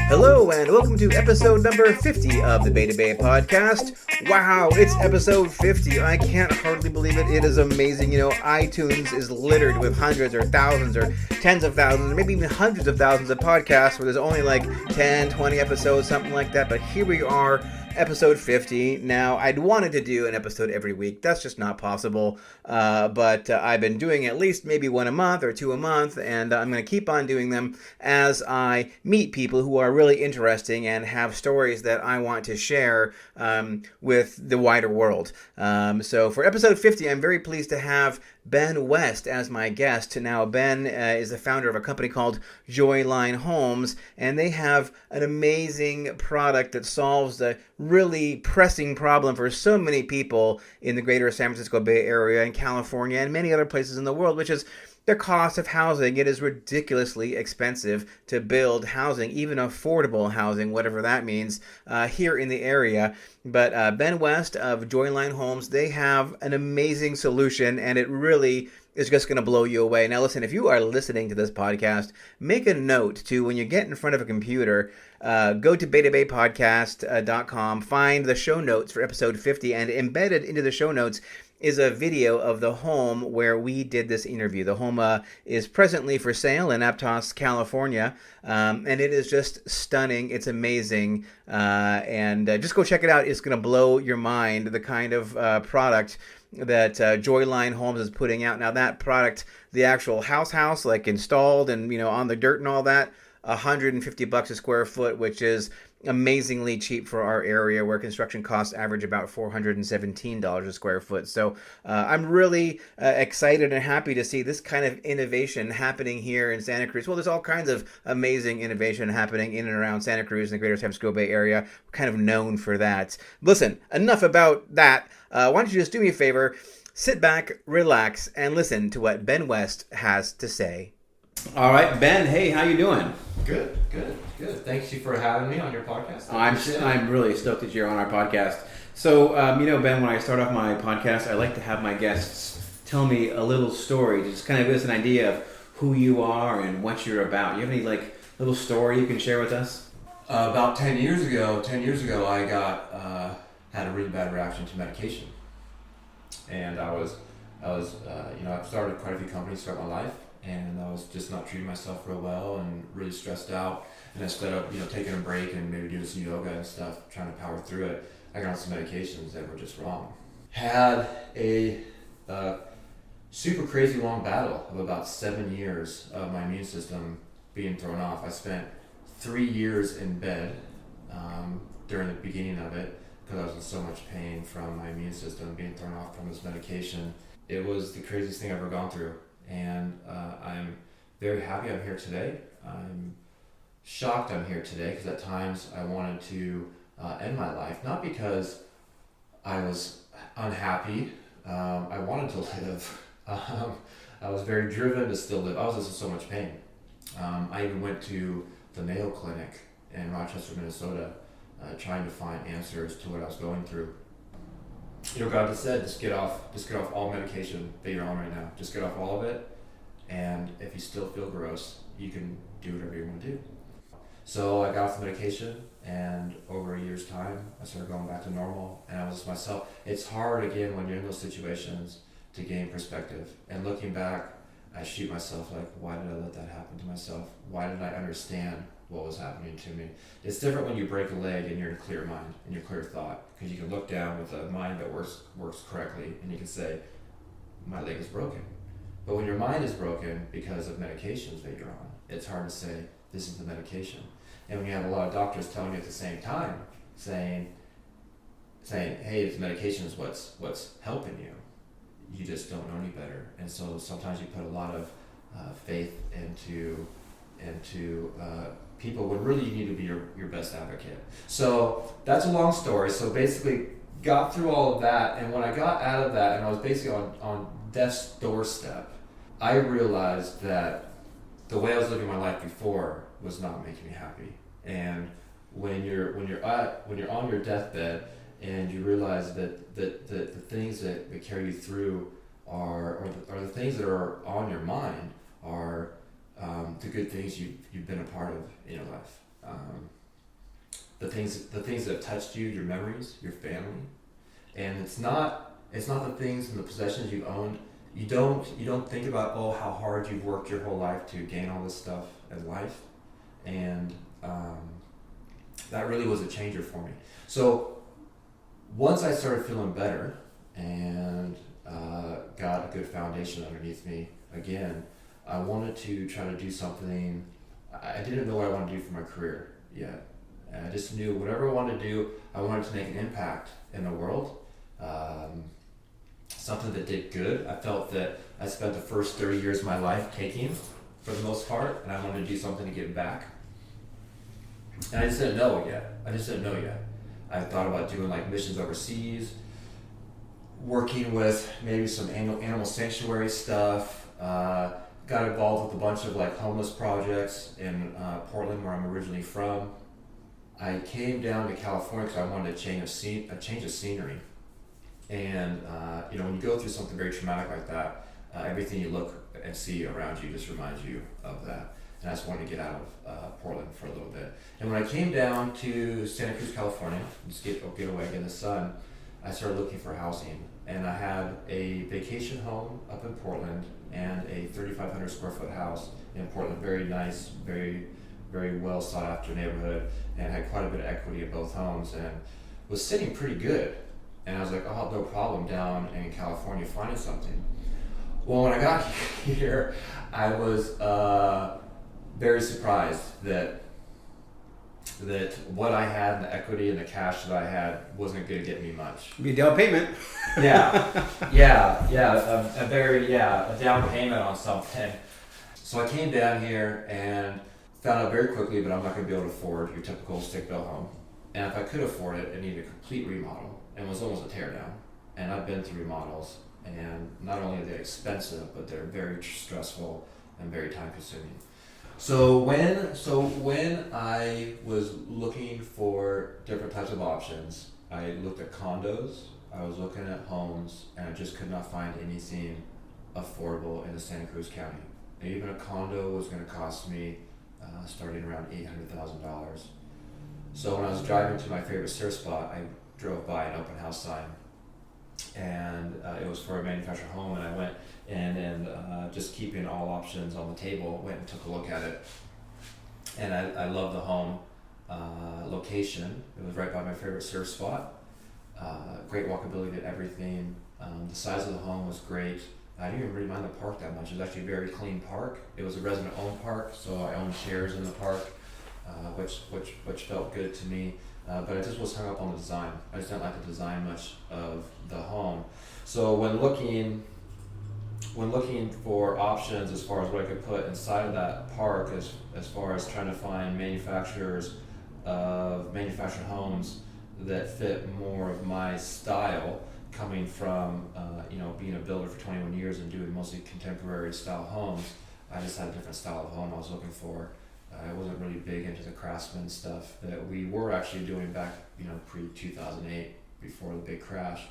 Hello and welcome to episode number 50 of the Beta Bay podcast. Wow, it's episode 50. I can't hardly believe it. It is amazing. You know, iTunes is littered with hundreds or thousands or tens of thousands or maybe even hundreds of thousands of podcasts where there's only like 10, 20 episodes, something like that. But here we are, episode 50. Now, I'd wanted to do an episode every week. That's just not possible. But I've been doing at least maybe one a month or two a month, and I'm going to keep on doing them as I meet people who are really interesting and have stories that I want to share with the wider world. So for episode 50, I'm very pleased to have Ben West as my guest. Now, Ben is the founder of a company called Joyline Homes, and they have an amazing product that solves the really pressing problem for so many people in the greater San Francisco Bay Area and California and many other places in the world, which is the cost of housing. It is ridiculously expensive to build housing, even affordable housing, whatever that means, here in the area. But Ben West of Joyline Homes, they have an amazing solution, and it really is just going to blow you away. Now, listen, if you are listening to this podcast, make a note to, when you get in front of a computer, go to betabaypodcast.com, find the show notes for episode 50, and embedded into the show notes is a video of the home where we did this interview. The home is presently for sale in Aptos, California, and it is just stunning. It's amazing, and just go check it out. It's going to blow your mind, the kind of product that Joyline Homes is putting out. Now, that product, the actual house, like installed and, you know, on the dirt and all that, $150 a square foot, which is amazingly cheap for our area where construction costs average about $417 a square foot. So I'm really excited and happy to see this kind of innovation happening here in Santa Cruz. Well, there's all kinds of amazing innovation happening in and around Santa Cruz and the greater San Francisco Bay Area. We're kind of known for that. Listen, enough about that. Why don't you just do me a favor, sit back, relax, and listen to what Ben West has to say. All right, Ben, hey, how you doing? Good. Thank you for having me on your podcast. I'm really stoked that you're on our podcast. So, you know, Ben, when I start off my podcast, I like to have my guests tell me a little story to just kind of give us an idea of who you are and what you're about. You have any, like, little story you can share with us? About 10 years ago, I got had a really bad reaction to medication, and I was I've started quite a few companies throughout my life. And I was just not treating myself real well and really stressed out. And instead of, taking a break and maybe doing some yoga and stuff, trying to power through it, I got on some medications that were just wrong. Had a super crazy long battle of about 7 years of my immune system being thrown off. I spent 3 years in bed during the beginning of it because I was in so much pain from my immune system being thrown off from this medication. It was the craziest thing I've ever gone through. And I'm very happy I'm here today. I'm shocked I'm here today because at times I wanted to end my life, not because I was unhappy. I wanted to live. I was very driven to still live. I was just in so much pain. I even went to the Mayo Clinic in Rochester, Minnesota, trying to find answers to what I was going through. God just said, just get off all medication that you're on right now. Just get off all of it, and if you still feel gross, you can do whatever you want to do. So I got off the medication, and over a year's time, I started going back to normal, and I was just myself. It's hard, again, when you're in those situations to gain perspective. And looking back, I shoot myself like, why did I let that happen to myself? Why didn't I understand what was happening to me? It's different when you break a leg and you're in a clear mind and you're clear thought, because you can look down with a mind that works correctly and you can say, my leg is broken. But when your mind is broken because of medications that you're on, it's hard to say, this is the medication. And when you have a lot of doctors telling you at the same time, saying, hey, this medication is what's helping you, you just don't know any better. And so sometimes you put a lot of faith into people when really you need to be your best advocate. So that's a long story. So basically got through all of that, and when I got out of that and I was basically on death's doorstep, I realized that the way I was living my life before was not making me happy. And when you're on your deathbed and you realize that the things that carry you through are the things that are on your mind are the good things you've been a part of in your life. The things that have touched you, your memories, your family, and it's not the things and the possessions you've owned. You don't think about how hard you've worked your whole life to gain all this stuff in life, and that really was a changer for me. So once I started feeling better and got a good foundation underneath me again, I wanted to try to do something. I didn't know what I wanted to do for my career yet. I just knew whatever I wanted to do, I wanted to make an impact in the world. Something that did good. I felt that I spent the first 30 years of my life taking, for the most part, and I wanted to do something to give back. And I just didn't know yet. I thought about doing like missions overseas, working with maybe some animal sanctuary stuff. Got involved with a bunch of like homeless projects in Portland, where I'm originally from. I came down to California because I wanted a change of scenery. And when you go through something very traumatic like that, everything you look and see around you just reminds you of that. And I just wanted to get out of Portland for a little bit. And when I came down to Santa Cruz, California, just get away, get in the sun, I started looking for housing. And I had a vacation home up in Portland and a 3,500 square foot house in Portland. Very nice, very, very well sought after neighborhood, and had quite a bit of equity in both homes, and was sitting pretty good. And I was like, no problem down in California finding something. Well, when I got here, I was very surprised that what I had, and the equity and the cash that I had, wasn't going to get me much. Be a down payment. A down payment on something. So I came down here and found out very quickly that I'm not going to be able to afford your typical stick-built home. And if I could afford it, it needed a complete remodel, and was almost a teardown. And I've been through remodels, and not only are they expensive, but they're very stressful and very time-consuming. So when I was looking for different types of options, I looked at condos, I was looking at homes, and I just could not find anything affordable in the Santa Cruz County. And even a condo was going to cost me starting around $800,000. So when I was driving to my favorite surf spot, I drove by an open house sign, and it was for a manufactured home, and I went and just keeping all options on the table, went and took a look at it. And I love the home location. It was right by my favorite surf spot. Great walkability to everything. The size of the home was great. I didn't even really mind the park that much. It was actually a very clean park. It was a resident-owned park, so I owned shares in the park, which felt good to me. But I just was hung up on the design. I just didn't like the design much of the home. So when looking for options as far as what I could put inside of that park, as far as trying to find manufacturers of manufactured homes that fit more of my style, coming from being a builder for 21 years and doing mostly contemporary style homes, I just had a different style of home I was looking for. I wasn't really big into the craftsman stuff that we were actually doing back, pre-2008, before the big crash.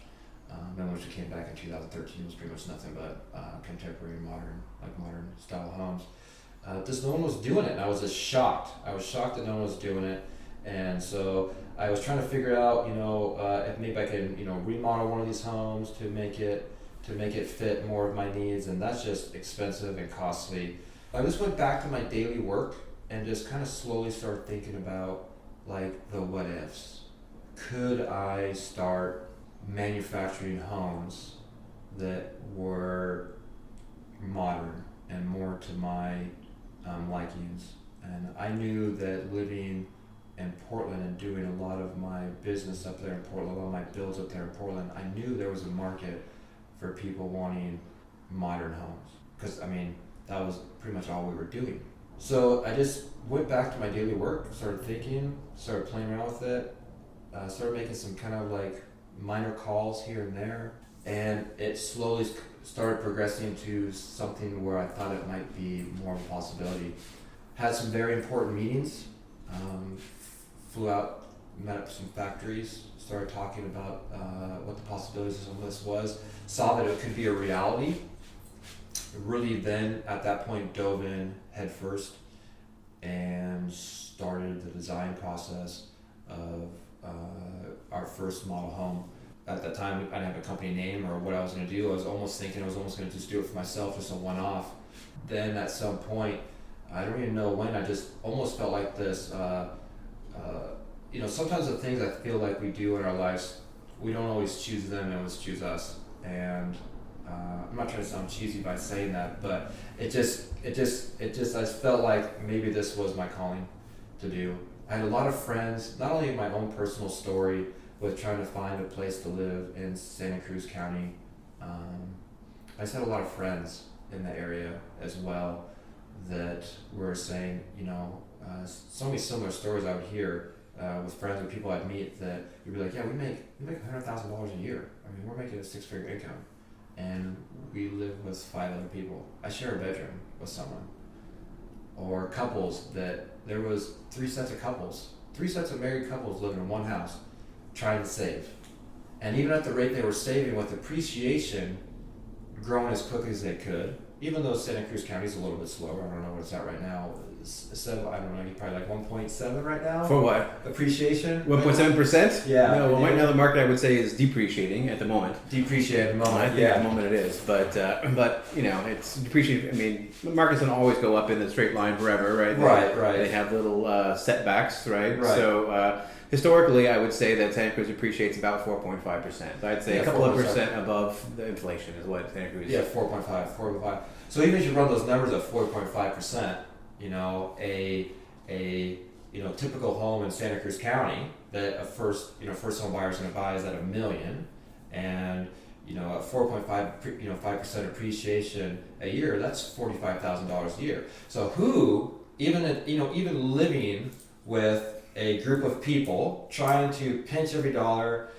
Then once we came back in 2013, it was pretty much nothing but contemporary, modern style homes. Just no one was doing it, and I was just shocked. I was shocked that no one was doing it, and so I was trying to figure out, if maybe I can, remodel one of these homes to make it fit more of my needs, and that's just expensive and costly. I just went back to my daily work and just kind of slowly started thinking about like the what ifs. Could I start manufacturing homes that were modern and more to my likings? And I knew that living in Portland and doing a lot of my business up there in Portland, a lot of my builds up there in Portland, I knew there was a market for people wanting modern homes, because that was pretty much all we were doing. So I just went back to my daily work, started thinking, started playing around with it, started making some kind of like minor calls here and there, and it slowly started progressing to something where I thought it might be more of a possibility. Had some very important meetings, flew out, met up some factories, started talking about what the possibilities of this was, saw that it could be a reality, really then at that point dove in head first and started the design process of our first model home. At that time, I didn't have a company name or what I was going to do. I was almost thinking I was almost going to just do it for myself, just a one-off. Then at some point, I don't even know when, I just almost felt like this, sometimes the things I feel like we do in our lives, we don't always choose them, they always choose us. And I'm not trying to sound cheesy by saying that, but I felt like maybe this was my calling to do. I had a lot of friends, not only in my own personal story with trying to find a place to live in Santa Cruz County, I just had a lot of friends in the area as well that were saying, so many similar stories I would hear with friends or people I'd meet that you'd be like, yeah, we make $100,000 a year. I mean, we're making a 6-figure income, and we live with 5 other people. I share a bedroom with someone. Or couples that there was 3 sets of married couples living in one house trying to save. And even at the rate they were saving, with appreciation growing as quickly as they could, even though Santa Cruz County is a little bit slower, I don't know what it's at right now. Seb, I don't know, you're probably like 1.7 right now? For what? Appreciation? 1.7%? Yeah. No, well, right now the market I would say is depreciating at the moment. Depreciating at the moment, I think at the moment it is, but it's depreciating. I mean, the markets don't always go up in a straight line forever, right? Right. They have little setbacks, right? Right. So historically, I would say that Santa Cruz appreciates about 4.5%. I'd say a couple of percent above the inflation is what Santa Cruz. Yeah, 4.5. So even if you run those numbers at 4.5%, a typical home in Santa Cruz County that a first home buyer is going to buy is at $1 million, and at 5% appreciation a year, that's $45,000 a year. So who even living with a group of people trying to pinch every dollar,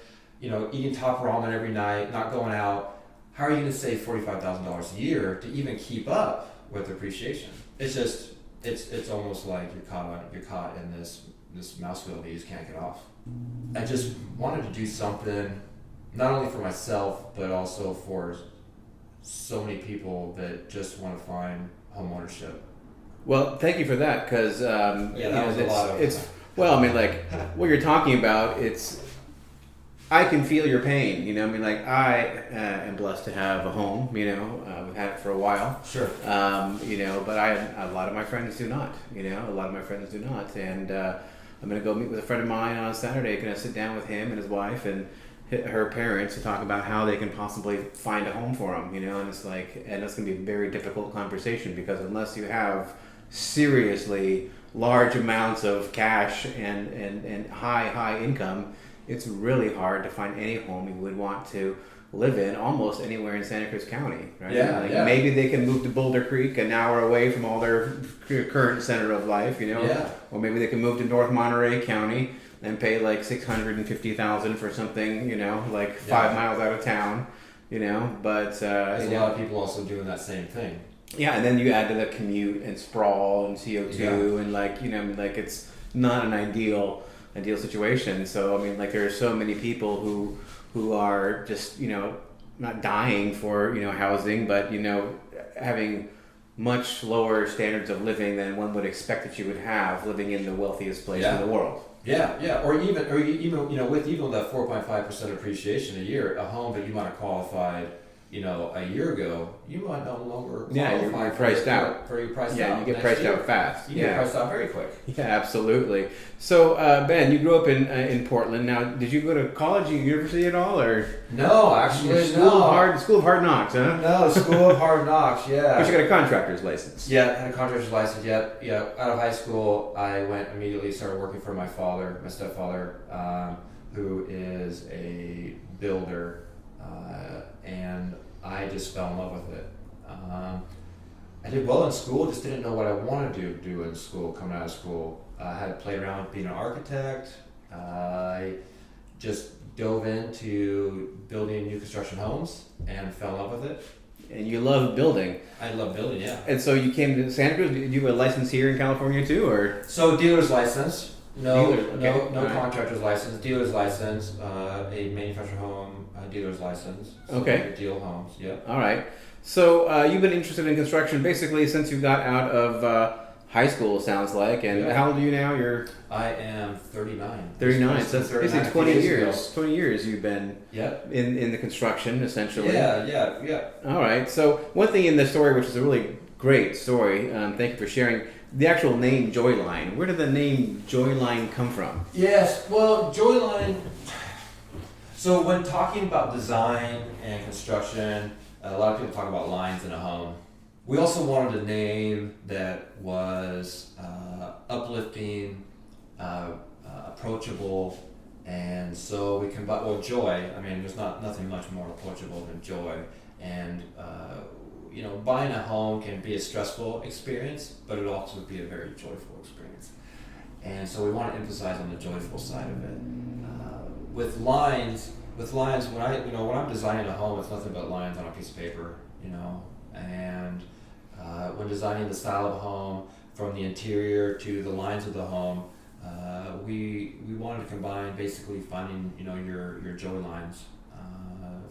eating top ramen every night, not going out, how are you going to save $45,000 a year to even keep up with appreciation? It's just it's almost like you're caught in this mouse wheel that you just can't get off. I just wanted to do something not only for myself but also for so many people that just want to find home ownership. Well, thank you for that, because that was a lot of. Well, I mean, like what you're talking about, I can feel your pain, I am blessed to have a home, we've had it for a while. Sure. But a lot of my friends do not, and I'm going to go meet with a friend of mine on Saturday, going to sit down with him and his wife and her parents to talk about how they can possibly find a home for them, and it's going to be a very difficult conversation, because unless you have seriously large amounts of cash and high income, it's really hard to find any home you would want to live in almost anywhere in Santa Cruz County, right? Yeah. Maybe they can move to Boulder Creek, an hour away from all their current center of life, Yeah. Or maybe they can move to North Monterey County and pay like $650,000 for something, 5 miles out of town, But there's a lot of people also doing that same thing. Yeah, and then you add to the commute and sprawl and CO2 and it's not an ideal situation. So there are so many people who are just not dying for housing, but having much lower standards of living than one would expect that you would have living in the wealthiest place in the world. Yeah, or even with even that 4.5% appreciation a year, a home that you might have qualified a year ago, you might no longer qualify. You're priced out. You're priced out. Yeah, you get priced out fast. You get priced out very quick. Yeah, absolutely. So, Ben, you grew up in Portland. Now, did you go to college, university at all, or no? Actually, school of hard knocks, huh? No, school of hard knocks. Yeah. But you got a contractor's license. Yeah, I had a contractor's license. Yep. Yeah. Out of high school, I went immediately started working for my stepfather, who is a builder, and I just fell in love with it. I did well in school, just didn't know what I wanted to do in school, coming out of school. I had played around with being an architect. I just dove into building new construction homes and fell in love with it. And you love building. I love building, yeah. And so you came to Santa Cruz. Did you have a license here in California too, or? So dealer's license. No Right. contractor's license. Dealer's license. A manufactured home dealer's license. So Okay. Deal homes. Yep. All right. So you've been interested in construction basically since you got out of high school, sounds like. And how old are you now? I am 39. 39. So that's basically 20 years. Ago. 20 years you've been in the construction, essentially. Yeah. All right. So one thing in the story, which is a really great story, thank you for sharing, the actual name Joyline. Where did the name Joyline come from? Yes. Well, Joyline... So when talking about design and construction, a lot of people talk about lines in a home. We also wanted a name that was uplifting, approachable, and so we combined, joy. I mean, there's nothing much more approachable than joy. And, buying a home can be a stressful experience, but it also be a very joyful experience. And so we want to emphasize on the joyful side of it. With lines, when I'm designing a home, it's nothing but lines on a piece of paper, and when designing the style of a home, from the interior to the lines of the home, we wanted to combine basically finding your joy lines,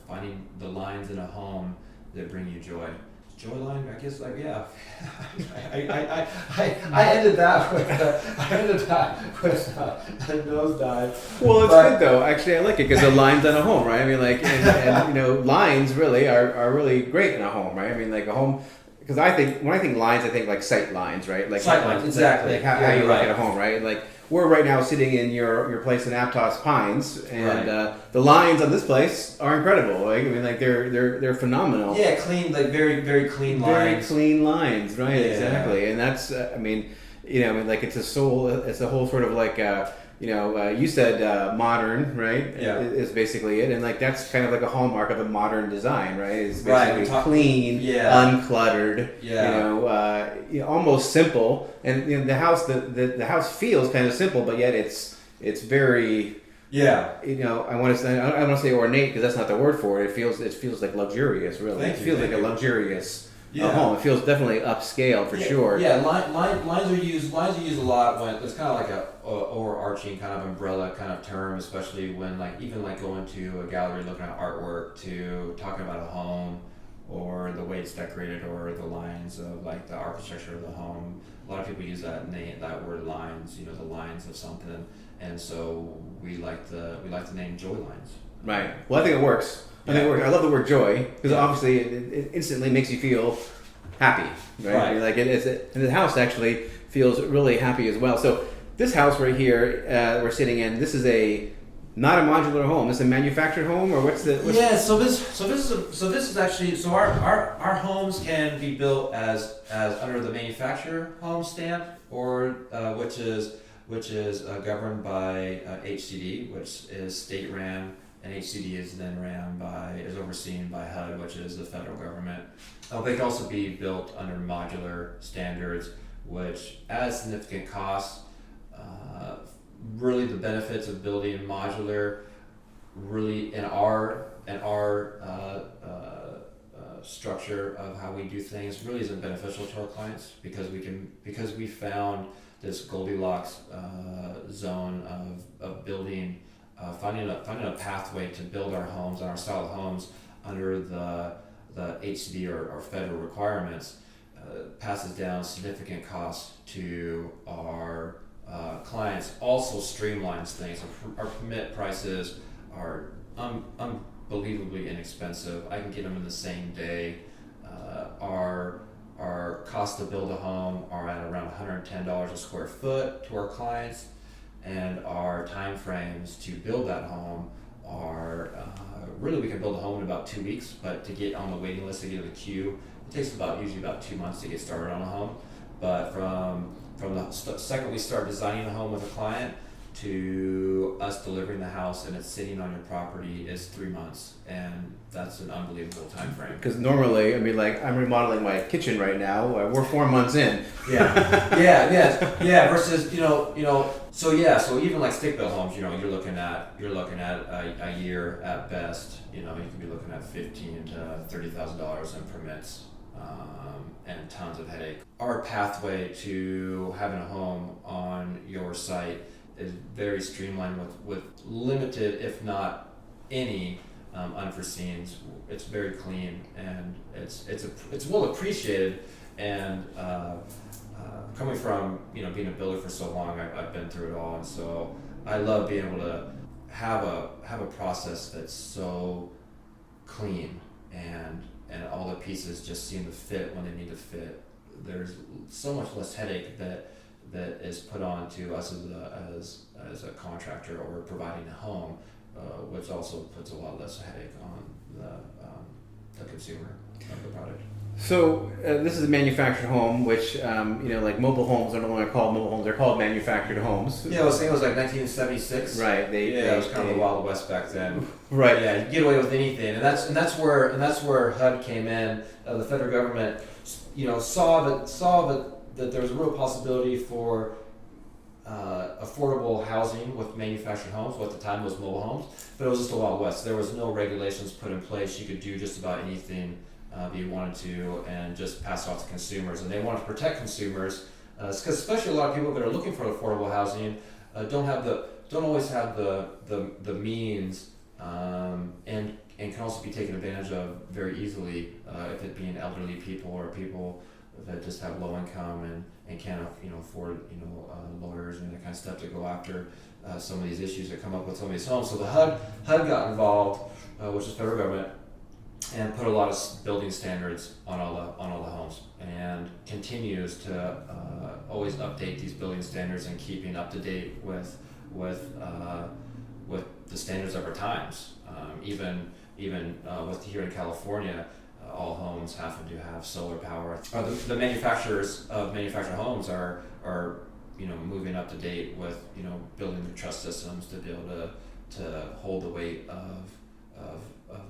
finding the lines in a home that bring you joy. Joy line, I guess, I ended that with a nosedive. Well, it's good though. Actually, I like it because the lines on a home, right? I mean, and lines really are really great in a home, right? I mean, like a home. Because when I think lines, I think like sight lines, right? Like sight lines, exactly. Like how you look at a home, right? Like we're right now sitting in your place in Aptos Pines, and the lines on this place are incredible. Like I mean, like they're phenomenal. Yeah, clean, like very very clean lines. Very clean lines, right? Yeah. Exactly, and that's like it's a whole sort of like. You said modern, right? Yeah. Is basically it. And like that's kind of like a hallmark of a modern design, right? Is basically clean, uncluttered, almost simple. And the house the house feels kind of simple, but yet it's very I want to say ornate because that's not the word for it. It feels like luxurious, really. It feels like a luxurious home. It feels definitely upscale for sure. Yeah, lines are used a lot when it's kind of like a overarching kind of umbrella kind of term, especially when even going to a gallery looking at artwork to talking about a home or the way it's decorated or the lines of like the architecture of the home. A lot of people use that word lines, the lines of something, and so we like the name Joy Lines. Right. Well, I think it works. I love the word joy because obviously it instantly makes you feel happy, right? Like and the house actually feels really happy as well. So this house right here we're sitting in, this is not a modular home. This is a manufactured home, or what's the? So this is actually our homes can be built as under the manufacturer home stamp, or which is governed by HCD, which is state ran. And HCD is then is overseen by HUD, which is the federal government. They can also be built under modular standards, which adds significant costs. Really, the benefits of building modular, really in our structure of how we do things, really isn't beneficial to our clients because we found this Goldilocks zone of building. Finding a pathway to build our homes and our style of homes under the HCD or federal requirements passes down significant costs to our clients. Also streamlines things. Our permit prices are unbelievably inexpensive. I can get them in the same day. Our cost to build a home are at around $110 a square foot to our clients. And our time frames to build that home are really we can build a home in about 2 weeks, but to get on the waiting list, to get in the queue, it takes usually about 2 months to get started on a home. But from the second we start designing a home with a client to us delivering the house and it's sitting on your property is 3 months, and that's an unbelievable time frame. Because normally, I mean, like I'm remodeling my kitchen right now. We're 4 months in. Versus so even like stick built homes, you're looking at a year at best. You can be looking at $15,000 to $30,000 in permits. And tons of headache. Our pathway to having a home on your site is very streamlined with limited, if not any, unforeseen. It's very clean, and it's well appreciated. And coming from being a builder for so long, I've been through it all, and so I love being able to have a process that's so clean, and all the pieces just seem to fit when they need to fit. There's so much less headache that is put on to us as a contractor or providing a home, which also puts a lot less headache on the consumer of the product. So this is a manufactured home, which like mobile homes are no longer called mobile homes; they're called manufactured homes. Yeah, I was saying it was like 1976. Right. It was kind of the Wild West back then. Right. Yeah, you get away with anything, and that's where HUD came in. The federal government, saw that there was a real possibility for affordable housing with manufactured homes. What at the time was mobile homes, but it was just the Wild West. There was no regulations put in place. You could do just about anything that you wanted to, and just pass it off to consumers. And they wanted to protect consumers, because especially a lot of people that are looking for affordable housing don't always have the means, and can also be taken advantage of very easily, if it being elderly people or people that just have low income and can't afford lawyers and that kind of stuff to go after some of these issues that come up with some of these homes. So the HUD got involved, which is federal government, and put a lot of building standards on all the homes, and continues to always update these building standards and keeping up to date with the standards of our times. Even with here in California, all homes happen to have solar power. The manufacturers of manufactured homes are moving up to date with building the truss systems to be able to hold the weight of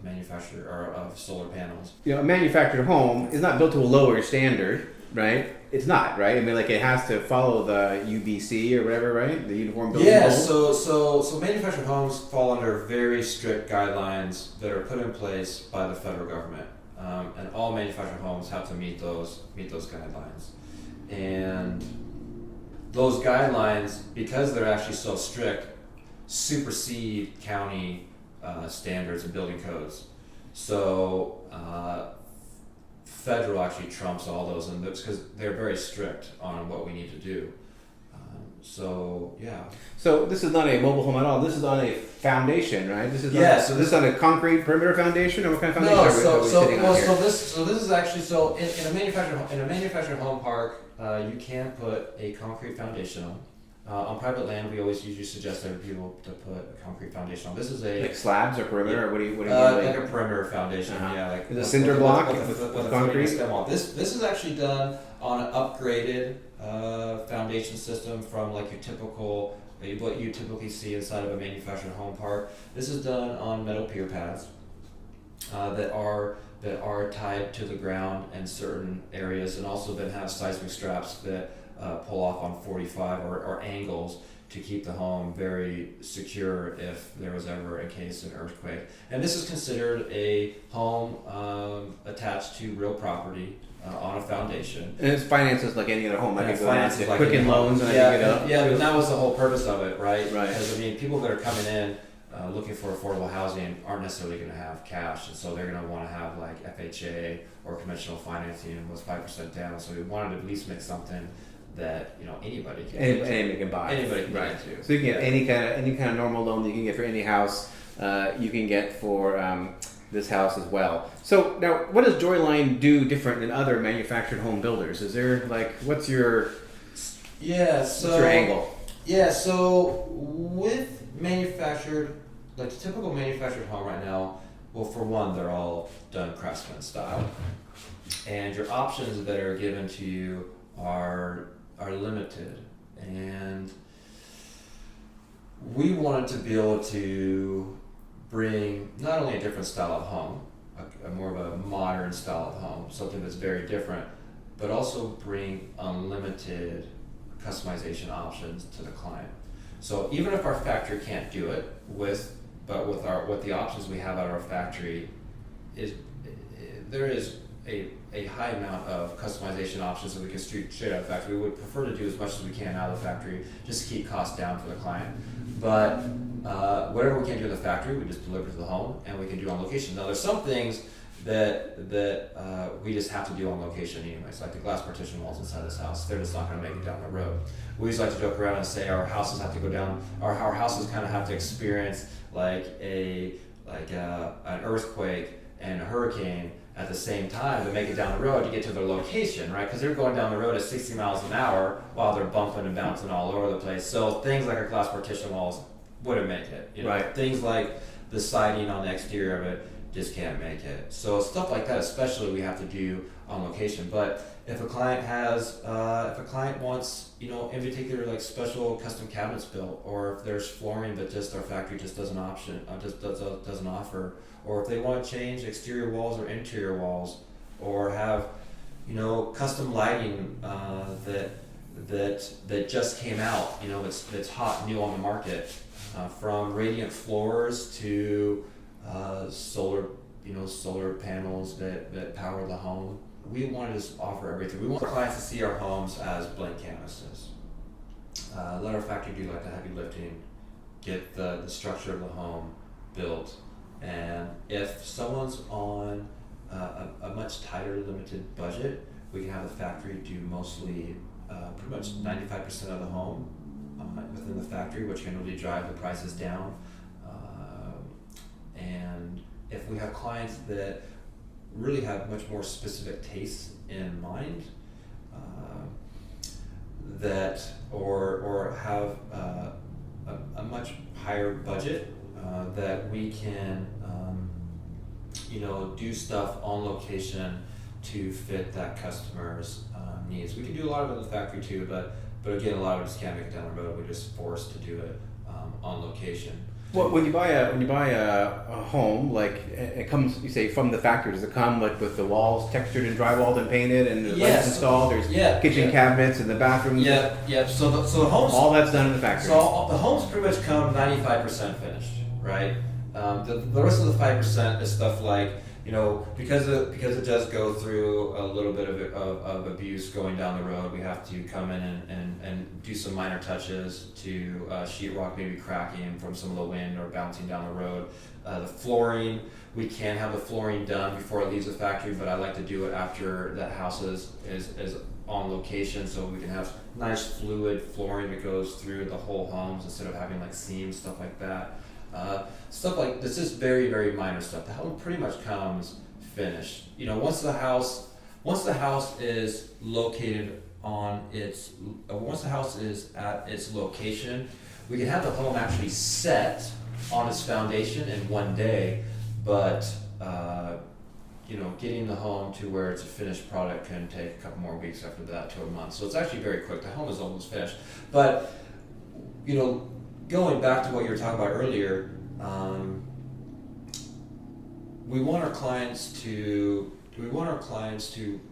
manufactured or of solar panels. A manufactured home is not built to a lower standard, right? It's not, right? I mean, like, it has to follow the UBC or whatever, right? The Uniform Building Code. So manufactured homes fall under very strict guidelines that are put in place by the federal government, and all manufactured homes have to meet those guidelines. And those guidelines, because they're actually so strict, supersede county standards and building codes. So federal actually trumps all those, and that's because they're very strict on what we need to do. So this is not a mobile home at all. This is on a foundation, right? This is this is on a concrete perimeter foundation, or what kind of foundation are we sitting on here? So this is actually in a manufactured home park, you can put a concrete foundation on. On private land, we always usually suggest every people to put a concrete foundation on. This is like slabs or perimeter, or what do you mean? Like a perimeter foundation, like is a cinder block with concrete. Stem wall. This is actually done on an upgraded foundation system from like your typical what you typically see inside of a manufactured home park. This is done on metal pier pads that are tied to the ground in certain areas, and also then have seismic straps that pull off on 45 or angles to keep the home very secure if there was ever a case of an earthquake. And this is considered a home attached to real property on a foundation. And it's finances like any other home. I could go down to like Quicken Loans and I can get up. Yeah, but that was the whole purpose of it, right? Right. Because people that are coming in looking for affordable housing aren't necessarily going to have cash, and so they're going to want to have like FHA or conventional financing with 5% down. So we wanted to at least make something that anybody can anybody can buy. Anybody can right. get into. So you can get any kind of normal loan that you can get for any house. You can get for this house as well. So now, what does Joyline do different than other manufactured home builders? Is there what's your angle? Yeah. So with manufactured, like the typical manufactured home right now, well, for one, they're all done craftsman style, and your options that are given to you are limited, and we wanted to be able to bring not only a different style of home, a more of a modern style of home, something that's very different, but also bring unlimited customization options to the client. So even if our factory can't do it with the options we have at our factory, there is a high amount of customization options that we can straight out of the factory. We would prefer to do as much as we can out of the factory just to keep costs down for the client. But whatever we can't do in the factory, we just deliver to the home, and we can do on location. Now, there's some things that we just have to do on location anyways, like the glass partition walls inside this house. They're just not going to make it down the road. We always like to joke around and say our houses have to go down, our houses kind of have to experience like an earthquake and a hurricane at the same time to make it down the road to get to their location, right? Because they're going down the road at 60 miles an hour while they're bumping and bouncing all over the place. So things like our glass partition walls wouldn't make it. You know? Right. Things like the siding on the exterior of it just can't make it. So stuff like that, especially, we have to do on location. But if a client wants, in particular, like special custom cabinets built, or if there's flooring that just our factory just doesn't offer, or if they want to change exterior walls or interior walls, or have, custom lighting that just came out, that's hot, new on the market, from radiant floors to solar panels that power the home. We want to just offer everything. We want our clients to see our homes as blank canvases. Let our factory do like the heavy lifting, get the structure of the home built. And if someone's on a much tighter, limited budget, we can have the factory do mostly pretty much 95% of the home within the factory, which can really drive the prices down. And if we have clients that really have much more specific tastes in mind, or have a much higher budget, that we can do stuff on location to fit that customer's needs. We can do a lot of it in the factory too, but again, a lot of it just can't make it down the road. We're just forced to do it on location. Well, when you buy a home, like it comes, you say from the factory, does it come like with the walls textured and drywalled and painted and the lights installed? There's kitchen cabinets in the bathrooms. Yeah. So the homes, all that's done in the factory. So the homes pretty much come 95% finished, right? The rest of the 5% is stuff like, because it does go through a little bit of abuse going down the road, we have to come in and do some minor touches to sheetrock maybe cracking from some of the wind or bouncing down the road. The flooring, we can have the flooring done before it leaves the factory, but I like to do it after that house is on location, so we can have nice fluid flooring that goes through the whole homes instead of having like seams, stuff like that. Stuff like this is very, very minor stuff. The home pretty much comes finished. Once the house is located once the house is at its location, we can have the home actually set on its foundation in one day, but getting the home to where it's a finished product can take a couple more weeks after that to a month. So it's actually very quick. The home is almost finished. But going back to what you were talking about earlier, we want our clients to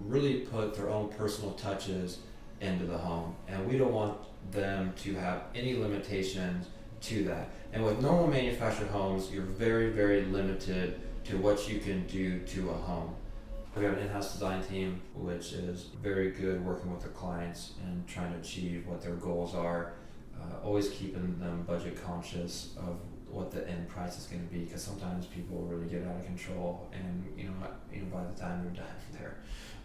really put their own personal touches into the home, and we don't want them to have any limitations to that. And with normal manufactured homes, you're very, very limited to what you can do to a home. We have an in-house design team, which is very good working with the clients and trying to achieve what their goals are. Always keeping them budget conscious of what the end price is going to be, because sometimes people really get out of control, and by the time they're done,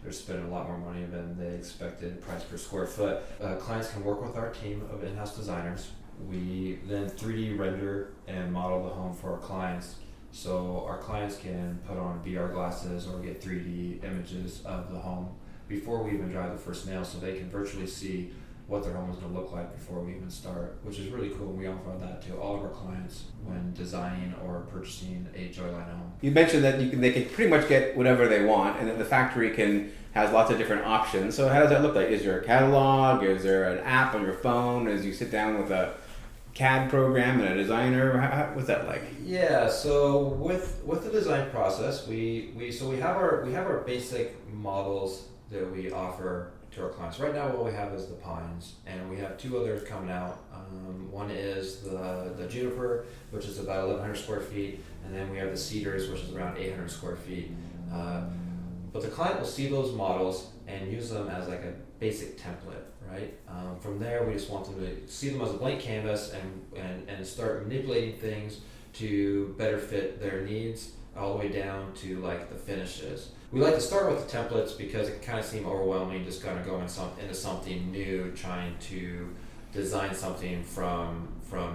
they're spending a lot more money than they expected price per square foot. Clients can work with our team of in-house designers. We then 3D render and model the home for our clients, so our clients can put on VR glasses or get 3D images of the home before we even drive the first nail, so they can virtually see what their home is going to look like before we even start, which is really cool. We offer that to all of our clients when designing or purchasing a Joyline home. You mentioned that they can pretty much get whatever they want, and that the factory has lots of different options. So how does that look like? Is there a catalog? Is there an app on your phone as you sit down with a CAD program and a designer? What's that like? Yeah, so with the design process, we have our basic models that we offer to our clients. Right now what we have is the pines, and we have two others coming out. One is the juniper, which is about 1,100 square feet, and then we have the cedars, which is around 800 square feet. But the client will see those models and use them as like a basic template, right? From there, we just want them to see them as a blank canvas and start manipulating things to better fit their needs, all the way down to like the finishes. We like to start with the templates because it can kind of seem overwhelming, just kind of going into something new, trying to design something from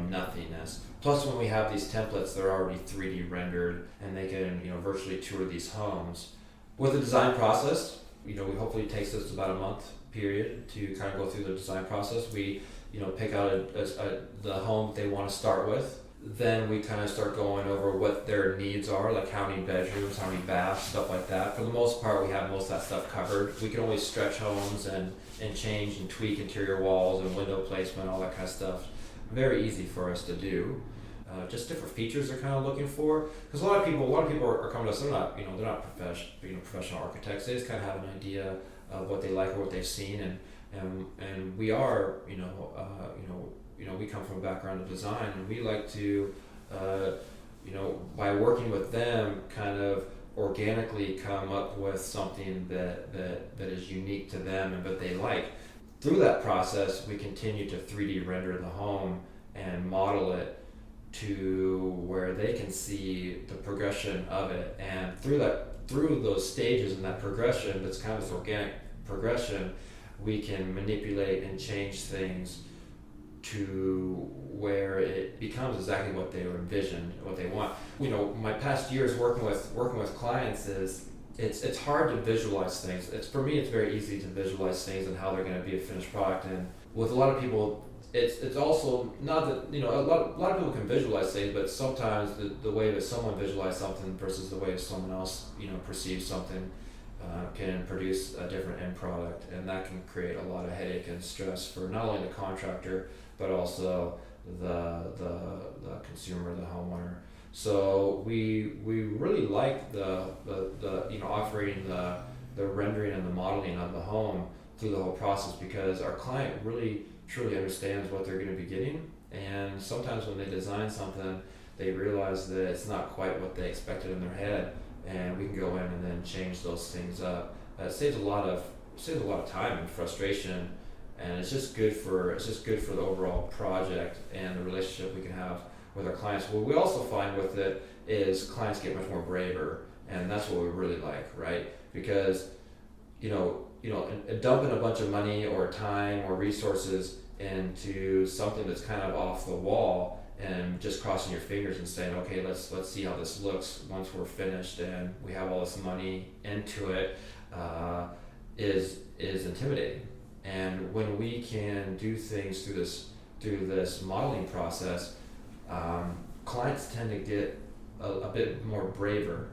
nothingness. Plus, when we have these templates, they're already 3D rendered, and they can virtually tour these homes. With the design process, we hopefully it takes us about a month period to kind of go through the design process. We pick out the home they want to start with. Then we kind of start going over what their needs are, like how many bedrooms, how many baths, stuff like that. For the most part, we have most of that stuff covered. We can always stretch homes and change and tweak interior walls and window placement, all that kind of stuff. Very easy for us to do. Just different features they're kind of looking for. Because a lot of people are coming to us. They're not professional architects. They just kind of have an idea of what they like or what they've seen, and we are we come from a background of design, and we like to by working with them kind of organically come up with something that is unique to them and what they like. Through that process, we continue to 3D render the home and model it to where they can see the progression of it, and through those stages and that progression, that's kind of this organic progression, we can manipulate and change things to where it becomes exactly what they envisioned, what they want. My past years working with clients is it's hard to visualize things. For me, it's very easy to visualize things and how they're going to be a finished product. And with a lot of people, it's also not that a lot of people can visualize things, but sometimes the way that someone visualizes something versus the way someone else perceives something can produce a different end product, and that can create a lot of headache and stress for not only the contractor but also the consumer, the homeowner. So we really like the offering the rendering and the modeling of the home through the whole process, because our client really truly understands what they're going to be getting, and sometimes when they design something, they realize that it's not quite what they expected in their head, and we can go in and then change those things up. It saves a lot of time and frustration, and it's just good for the overall project and the relationship we can have with our clients. What we also find with it is clients get much more braver, and that's what we really like, right? Because dumping a bunch of money or time or resources into something that's kind of off the wall and just crossing your fingers and saying, okay, let's see how this looks once we're finished and we have all this money into it, is intimidating. And when we can do things through this modeling process, clients tend to get a bit more braver,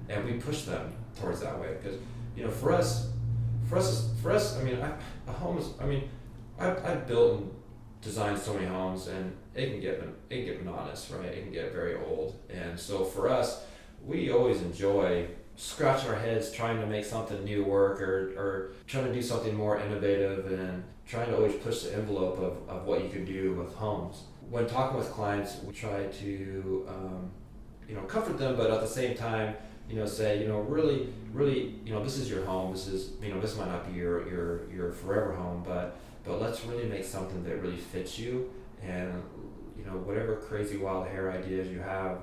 and we push them towards that way, because for us, I've built and designed so many homes, and it can get monotonous, right? It can get very old, and so for us, we always enjoy scratching our heads trying to make something new work, or trying to do something more innovative, and trying to always push the envelope of what you can do with homes. When talking with clients, we try to comfort them, but at the same time say really this is your home, this is this might not be your forever home, but let's really make something that really fits you, and whatever crazy wild hair ideas you have,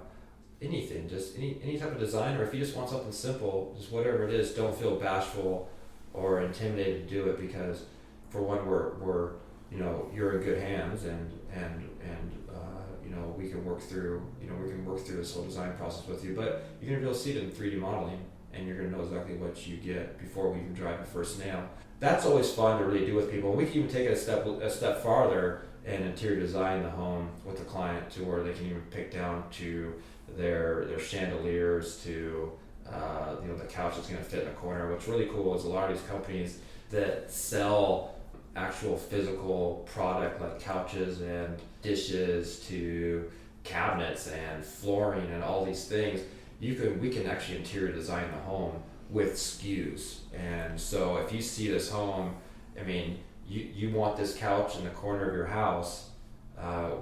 anything, just any type of design, or if you just want something simple, just whatever it is, don't feel bashful or intimidated to do it, because for one, we're you're in good hands, and we can work through this whole design process with you, but you're going to be able to see it in 3D modeling, and you're going to know exactly what you get before we even drive the first nail. That's always fun to really do with people. We can even take it a step farther and interior design the home with the client to where they can even pick down to their chandeliers, to the couch that's going to fit in the corner. What's really cool is a lot of these companies that sell actual physical product, like couches and dishes to cabinets and flooring and all these things, we can actually interior design the home with SKUs. And so if you see this home, you want this couch in the corner of your house,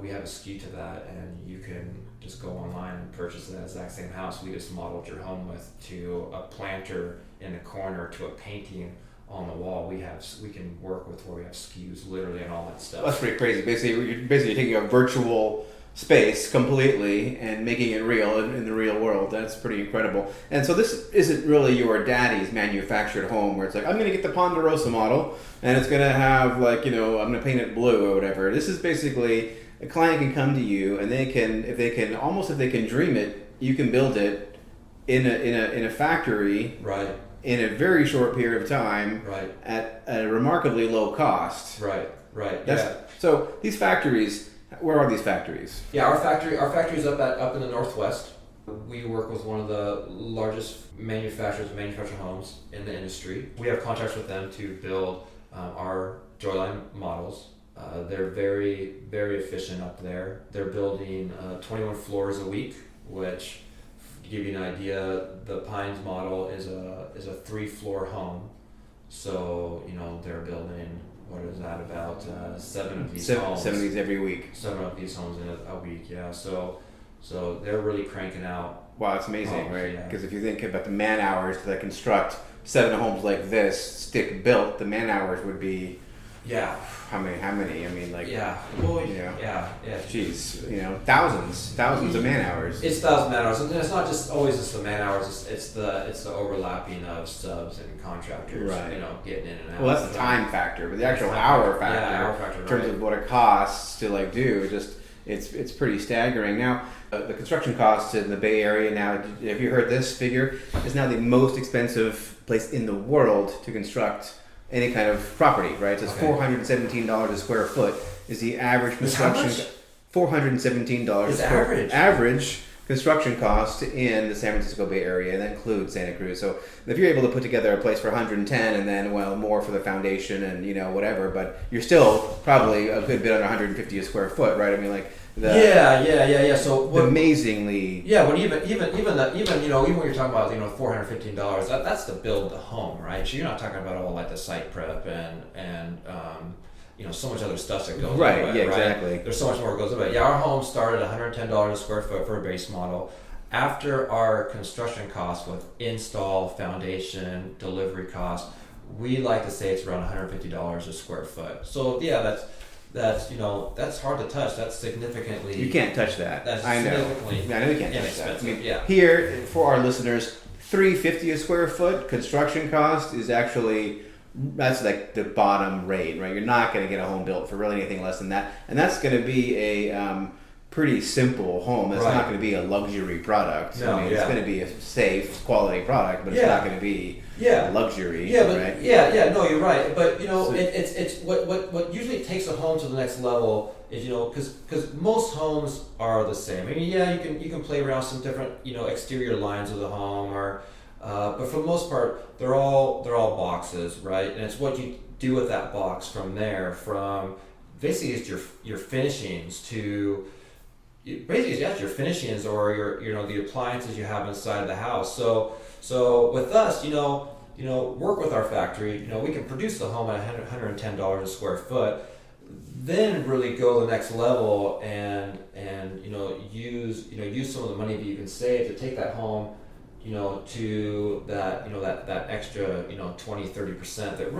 we have a SKU to that, and you can just go online and purchase that exact same house we just modeled your home with, to a planter in the corner, to a painting on the wall. We can work with where we have SKUs literally and all that stuff. That's pretty crazy. You're basically taking a virtual space completely and making it real in the real world. That's pretty incredible. And so this isn't really your daddy's manufactured home where it's like, I'm going to get the Ponderosa model and it's going to have like, I'm going to paint it blue or whatever. This is basically a client can come to you and if they can dream it, you can build it in a factory. Right. In a very short period of time. Right. At a remarkably low cost. Right. So these factories, where are these factories? Yeah, our factory is up in the Northwest. We work with one of the largest manufacturers of manufactured homes in the industry. We have contracts with them to build our Joyline models. They're very, very efficient up there. They're building 21 floors a week, which, to give you an idea, the Pines model is a 3-floor home. So they're building, what is that, about 7 of these homes. 7 of these every week. 7 of these homes in a week, yeah. So they're really cranking out. Wow, it's amazing, homes, right? yeah. Because if you think about the man hours to construct 7 homes like this, stick built, the man hours would be. Yeah. How many? I mean, like. Yeah. Well, yeah. Jeez. Thousands of man hours. It's 1,000 man hours, and it's not always just the man hours. It's the overlapping of subs and contractors. Right. Getting in and out. Well, that's the time factor, but the actual hour factor. Yeah, hour factor. In terms of what it costs to do, it's pretty staggering. Now, the construction costs in the Bay Area now. Have you heard this figure? It's now the most expensive place in the world to construct any kind of property, right? So it's $417 a square foot is the average construction. $417 is average construction cost in the San Francisco Bay Area, and that includes Santa Cruz. So if you're able to put together a place for 110 and then more for the foundation and whatever, but you're still probably a good bit under 150 a square foot, right? I mean, like. Yeah. So amazingly. Yeah, but even when you're talking about $415, that's to build the home, right? So you're not talking about all like the site prep and so much other stuff that goes right. into it. Yeah, right? exactly. There's so much more that goes into it. Yeah, our home started $110 a square foot for a base model. After our construction costs with install, foundation, delivery costs, we like to say it's around $150 a square foot. So yeah, that's hard to touch. That's significantly. You can't touch that. That's I know. significantly. I know you can't touch that. I mean, yeah. Here for our listeners, $350 a square foot construction cost is actually. That's like the bottom rate, right? You're not going to get a home built for really anything less than that, and that's going to be a pretty simple home. It's not going to be a luxury product. No, it's going to be a safe, quality product, but it's not going to be luxury. Yeah, but right? No, you're right. But it's what usually takes a home to the next level is because most homes are the same. I mean, you can play around some different exterior lines of the home but for the most part, they're all boxes, right? And it's what you do with that box from there. From basically, it's your finishings to basically your finishings or your the appliances you have inside the house. So with us, work with our factory. We can produce the home at $110 a square foot. Then really go the next level and use some of the money that you can save to take that home. To that extra 20-30% that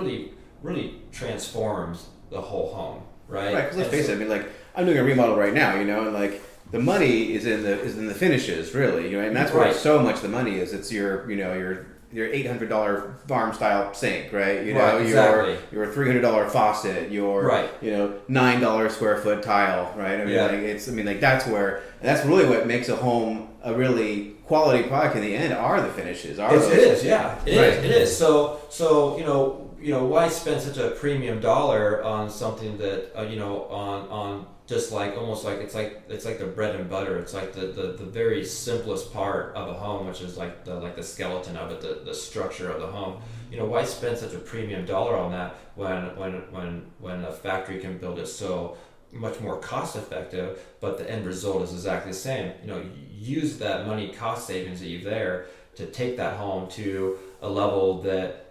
really transforms the whole home, right? Right. Because let's face it. I mean, like I'm doing a remodel right now, and like the money is in the finishes, really, and that's where so much of the money is. It's your $800 farm style sink, right? Exactly. Your $300 faucet, your $9 square foot tile, right? I mean, that's where that's really what makes a home a really quality product in the end are the finishes. It is. So why spend such a premium dollar on something that on just like almost like it's like the bread and butter. It's like the very simplest part of a home, which is like the skeleton of it, the structure of the home. Why spend such a premium dollar on that when a factory can build it so much more cost effective, but the end result is exactly the same. Use that money cost savings that you've there to take that home to a level that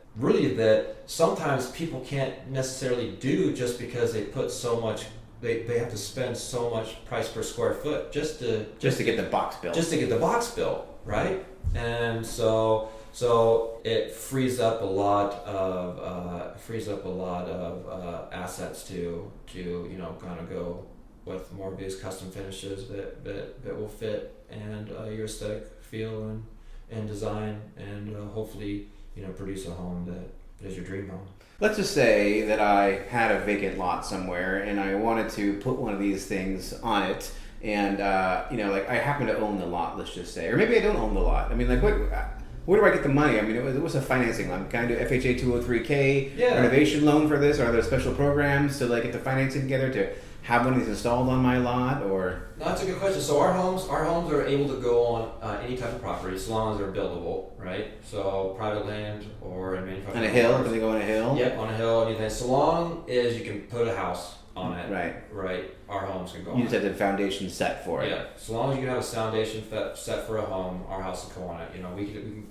sometimes people can't necessarily do just because they put so much they have to spend so much price per square foot just to get the box built. Just to get the box built, right? And so it frees up a lot of assets to kind of go with more of these custom finishes that will fit and your aesthetic feel and design, and hopefully produce a home that is your dream home. Let's just say that I had a vacant lot somewhere and I wanted to put one of these things on it, and I happen to own the lot, let's just say, or maybe I don't own the lot. I mean, like, where do I get the money? I mean, it was a financing loan. Can I do FHA 203K renovation loan for this? Are there special programs to get the financing together to have one of these installed on my lot? Or no, that's a good question. So our homes are able to go on any type of property as long as they're buildable, right? So private land or in manufactured. On a hill? Can they go on a hill? Yep, on a hill. Anything. So long as you can put a house on it. Right. Our homes can go on. You just have the foundation set for it. Yeah. So long as you can have a foundation set for a home, our house will go on it.